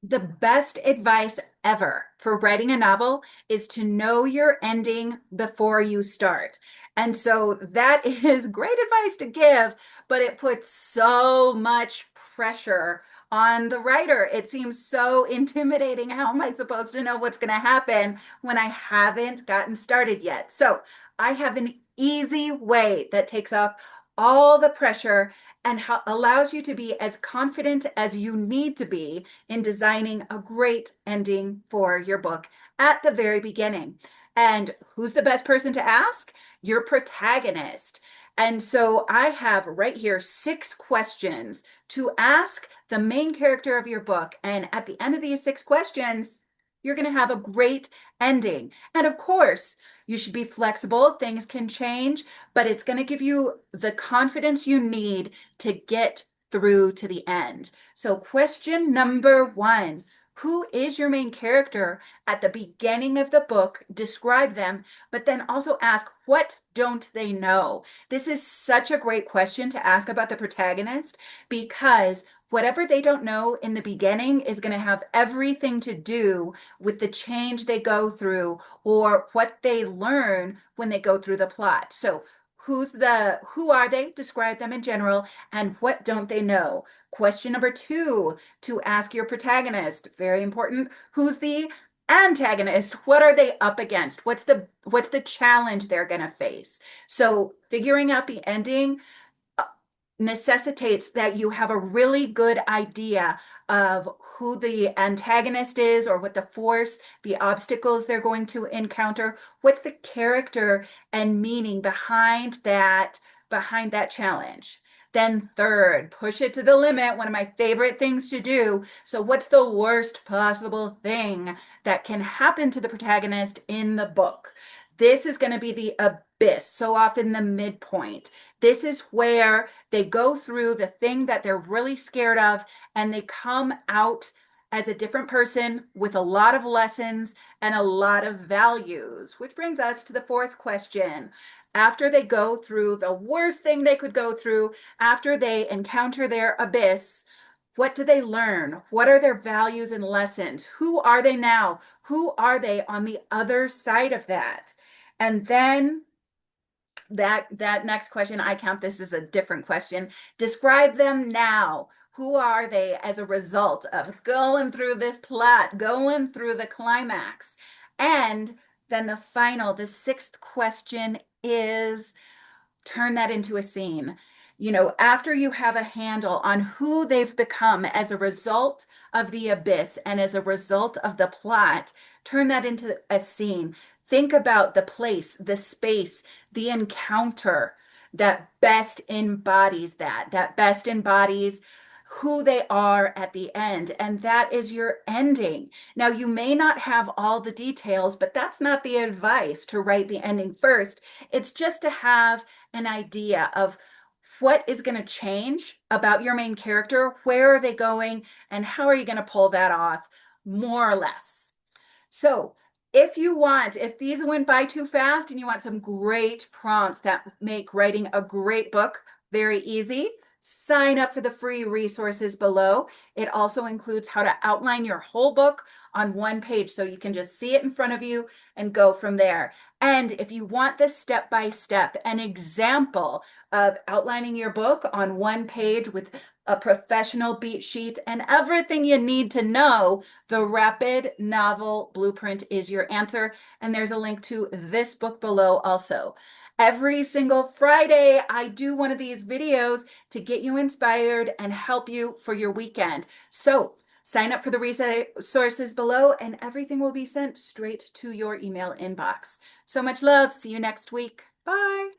The best advice ever for writing a novel is to know your ending before you start. And so that is great advice to give, but it puts so much pressure on the writer. It seems so intimidating. How am I supposed to know what's going to happen when I haven't gotten started yet? So I have an easy way that takes off all the pressure and allows you to be as confident as you need to be in designing a great ending for your book at the very beginning. And who's the best person to ask? Your protagonist. And so I have right here 6 questions to ask the main character of your book. And at the end of these 6 questions, you're going to have a great ending. And of course, you should be flexible. Things can change, but it's going to give you the confidence you need to get through to the end. So, question number 1. Who is your main character at the beginning of the book? Describe them, but then also ask, what don't they know? This is such a great question to ask about the protagonist because whatever they don't know in the beginning is going to have everything to do with the change they go through or what they learn when they go through the plot. So, who are they? Describe them in general, and what don't they know? Question number 2 to ask your protagonist, very important. Who's the antagonist? What are they up against? What's the challenge they're going to face? So, figuring out the ending necessitates that you have a really good idea of who the antagonist is or what the force, the obstacles they're going to encounter, what's the character and meaning behind that challenge. Then third, push it to the limit, one of my favorite things to do. So what's the worst possible thing that can happen to the protagonist in the book? This is going to be the abyss, so often the midpoint. This is where they go through the thing that they're really scared of and they come out as a different person with a lot of lessons and a lot of values, which brings us to the fourth question. After they go through the worst thing they could go through, after they encounter their abyss, what do they learn? What are their values and lessons? Who are they now? Who are they on the other side of that? And then that next question, I count this as a different question. Describe them now. Who are they as a result of going through this plot, going through the climax? And then the sixth question is turn that into a scene. After you have a handle on who they've become as a result of the abyss and as a result of the plot, turn that into a scene. Think about the place, the space, the encounter that best embodies who they are at the end. And that is your ending. Now, you may not have all the details, but that's not the advice to write the ending first. It's just to have an idea of what is going to change about your main character, where are they going, and how are you going to pull that off, more or less. So, if these went by too fast and you want some great prompts that make writing a great book very easy, sign up for the free resources below. It also includes how to outline your whole book on one page so you can just see it in front of you and go from there. And if you want the step by step, an example of outlining your book on one page with a professional beat sheet and everything you need to know, the Rapid Novel Blueprint is your answer. And there's a link to this book below also. Every single Friday, I do one of these videos to get you inspired and help you for your weekend. So sign up for the resources below and everything will be sent straight to your email inbox. So much love. See you next week. Bye.